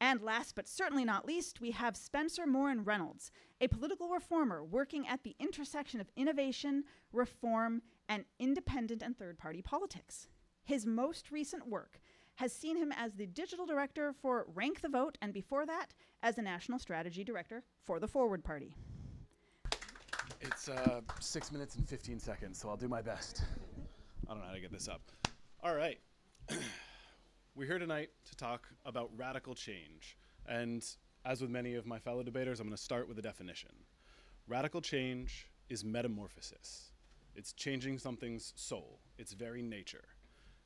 And last but certainly not least, we have Spencer Morin Reynolds, a political reformer working at the intersection of innovation, reform, and independent and third-party politics. His most recent work has seen him as the digital director for Rank the Vote, and before that, as a national strategy director for the Forward Party. It's 6 minutes and 15 seconds, so I'll do my best. I don't know how to get this up. All right. We're here tonight to talk about radical change. And as with many of my fellow debaters, I'm going to start with a definition. Radical change is metamorphosis. It's changing something's soul, its very nature.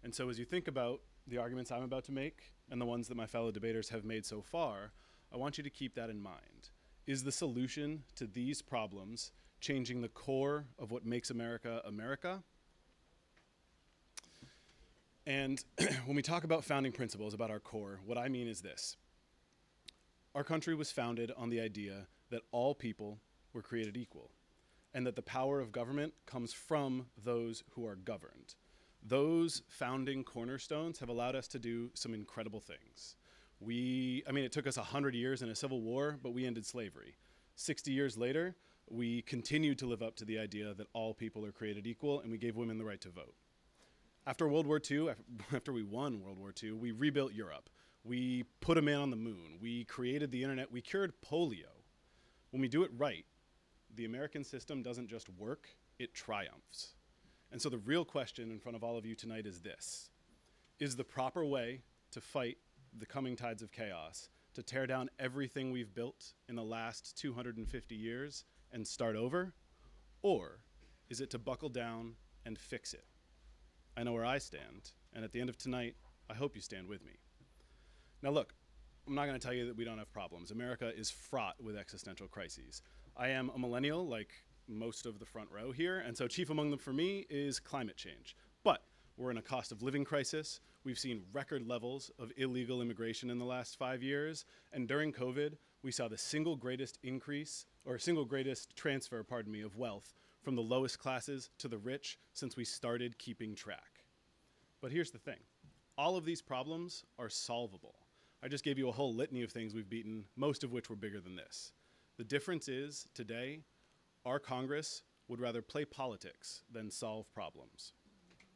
And so as you think about the arguments I'm about to make and the ones that my fellow debaters have made so far, I want you to keep that in mind. Is the solution to these problems changing the core of what makes America America? And when we talk about founding principles, about our core, what I mean is this. Our country was founded on the idea that all people were created equal, and that the power of government comes from those who are governed. Those founding cornerstones have allowed us to do some incredible things. It took us 100 years in a civil war, but we ended slavery. 60 years later, we continued to live up to the idea that all people are created equal, and we gave women the right to vote. After World War II, after we won World War II, we rebuilt Europe. We put a man on the moon. We created the internet. We cured polio. When we do it right, the American system doesn't just work, it triumphs. And so the real question in front of all of you tonight is this. Is the proper way to fight the coming tides of chaos to tear down everything we've built in the last 250 years and start over? Or is it to buckle down and fix it? I know where I stand, and at the end of tonight, I hope you stand with me. Now look, I'm not going to tell you that we don't have problems. America is fraught with existential crises. I am a millennial, like most of the front row here, and so chief among them for me is climate change. But we're in a cost of living crisis. We've seen record levels of illegal immigration in the last 5 years, and during COVID, we saw the single greatest transfer of wealth from the lowest classes to the rich since we started keeping track. But here's the thing. All of these problems are solvable. I just gave you a whole litany of things we've beaten, most of which were bigger than this. The difference is, today, our Congress would rather play politics than solve problems.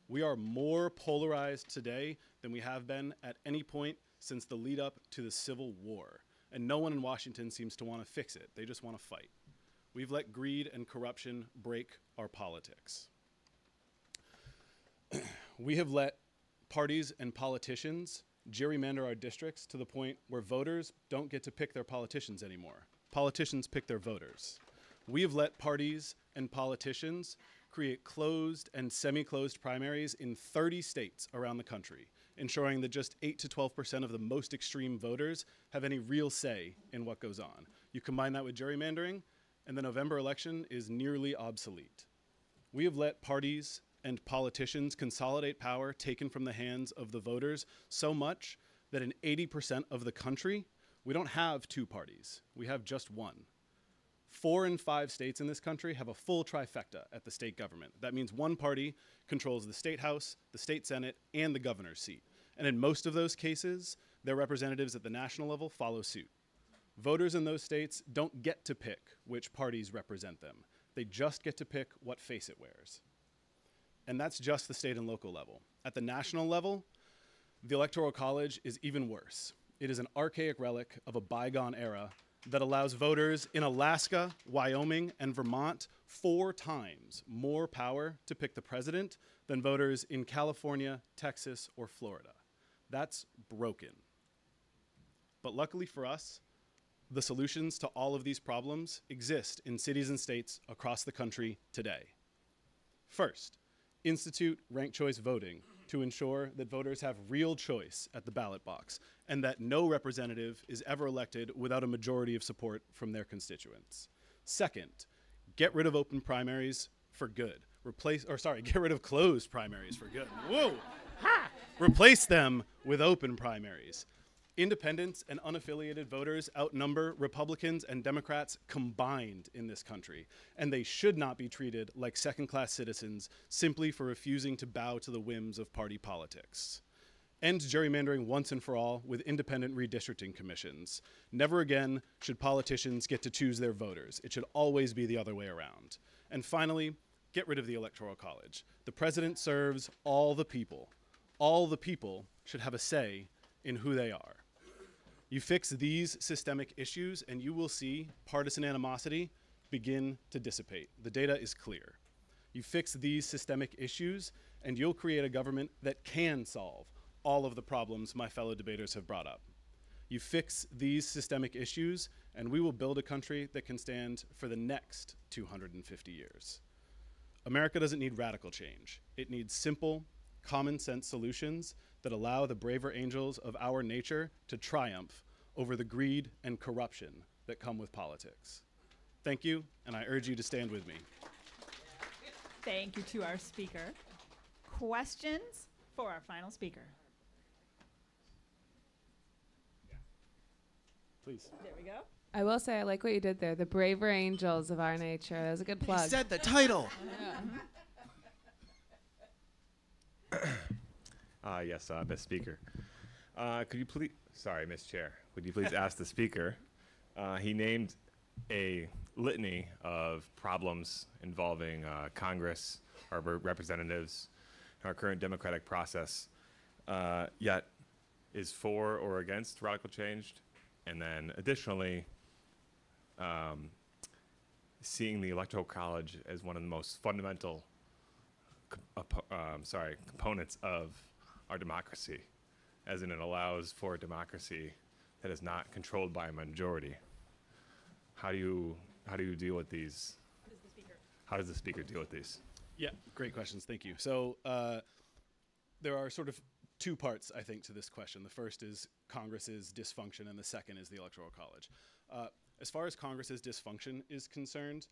We are more polarized today than we have been at any point since the lead up to the Civil War. And no one in Washington seems to want to fix it. They just want to fight. We've let greed and corruption break our politics. We have let parties and politicians gerrymander our districts to the point where voters don't get to pick their politicians anymore. Politicians pick their voters. We have let parties and politicians create closed and semi-closed primaries in 30 states around the country, ensuring that just 8 to 12% of the most extreme voters have any real say in what goes on. You combine that with gerrymandering, and the November election is nearly obsolete. We have let parties and politicians consolidate power taken from the hands of the voters so much that in 80% of the country, we don't have two parties. We have just one. 4 in 5 states in this country have a full trifecta at the state government. That means one party controls the state house, the state senate, and the governor's seat. And in most of those cases, their representatives at the national level follow suit. Voters in those states don't get to pick which parties represent them. They just get to pick what face it wears. And that's just the state and local level. At the national level, the Electoral College is even worse. It is an archaic relic of a bygone era that allows voters in Alaska, Wyoming, and Vermont 4 times more power to pick the president than voters in California, Texas, or Florida. That's broken. But luckily for us, the solutions to all of these problems exist in cities and states across the country today. First, institute ranked choice voting to ensure that voters have real choice at the ballot box and that no representative is ever elected without a majority of support from their constituents. Second, get rid of open primaries for good. Get rid of closed primaries for good. Whoa! Ha! Replace them with open primaries. Independents and unaffiliated voters outnumber Republicans and Democrats combined in this country, and they should not be treated like second-class citizens simply for refusing to bow to the whims of party politics. End gerrymandering once and for all with independent redistricting commissions. Never again should politicians get to choose their voters. It should always be the other way around. And finally, get rid of the Electoral College. The president serves all the people. All the people should have a say in who they are. You fix these systemic issues and you will see partisan animosity begin to dissipate. The data is clear. You fix these systemic issues and you'll create a government that can solve all of the problems my fellow debaters have brought up. You fix these systemic issues and we will build a country that can stand for the next 250 years. America doesn't need radical change. It needs simple, common sense solutions that allow the braver angels of our nature to triumph over the greed and corruption that come with politics. Thank you, and I urge you to stand with me. Thank you to our speaker. Questions for our final speaker? Please. There we go. I will say I like what you did there. The braver angels of our nature. That was a good plug. He said the title. Yes, Ms. Speaker. Could you please, sorry, Ms. Chair, would you please ask the Speaker, he named a litany of problems involving Congress, our representatives, our current democratic process, yet is for or against radical change, and then additionally, seeing the Electoral College as one of the most fundamental components of our democracy, as in it allows for a democracy that is not controlled by a majority. How do you deal with these? How does the speaker deal with these? Yeah, great questions, thank you. So there are sort of two parts, I think, to this question. The first is Congress's dysfunction, and the second is the Electoral College. As far as Congress's dysfunction is concerned,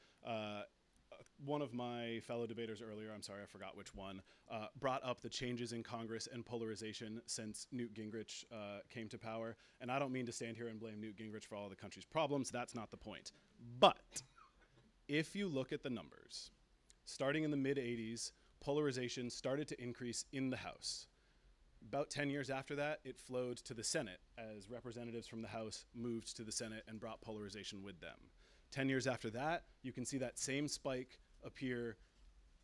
one of my fellow debaters earlier, I'm sorry, I forgot which one, brought up the changes in Congress and polarization since Newt Gingrich came to power. And I don't mean to stand here and blame Newt Gingrich for all the country's problems. That's not the point. But if you look at the numbers, starting in the mid-'80s, polarization started to increase in the House. About 10 years after that, it flowed to the Senate as representatives from the House moved to the Senate and brought polarization with them. 10 years after that, you can see that same spike appear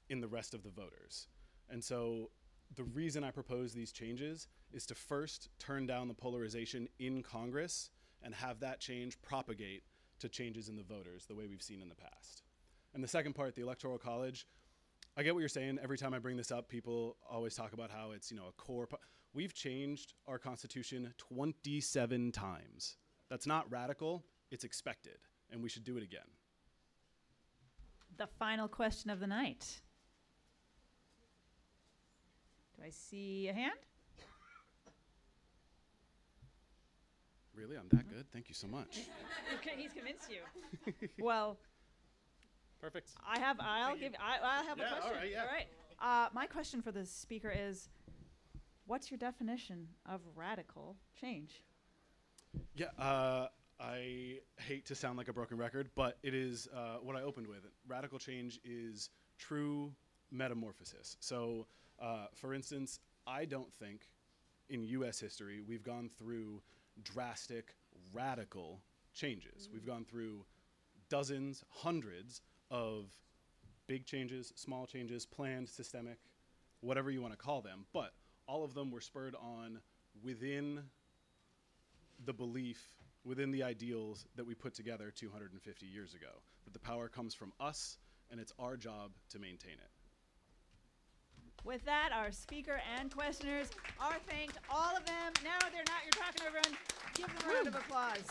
in the rest of the voters. And so the reason I propose these changes is to first turn down the polarization in Congress and have that change propagate to changes in the voters the way we've seen in the past. And the second part, the Electoral College, I get what you're saying. Every time I bring this up, people always talk about how it's, a core. We've changed our Constitution 27 times. That's not radical, it's expected, and we should do it again. The final question of the night. Do I see a hand? Really? I'm that good? Thank you so much. Okay, he's convinced you. Well, Perfect. I'll have a question. All right, yeah. All right. My question for the speaker is, what's your definition of radical change? Yeah, I hate to sound like a broken record, but it is what I opened with. Radical change is true metamorphosis. So, for instance, I don't think in U.S. history we've gone through drastic, radical changes. We've gone through dozens, hundreds of big changes, small changes, planned, systemic, whatever you want to call them, but all of them were spurred on within the belief, within the ideals that we put together 250 years ago, that the power comes from us and it's our job to maintain it. With that, our speaker and questioners are thanked, all of them. Now they're not, you're talking to everyone. Give them a round of applause.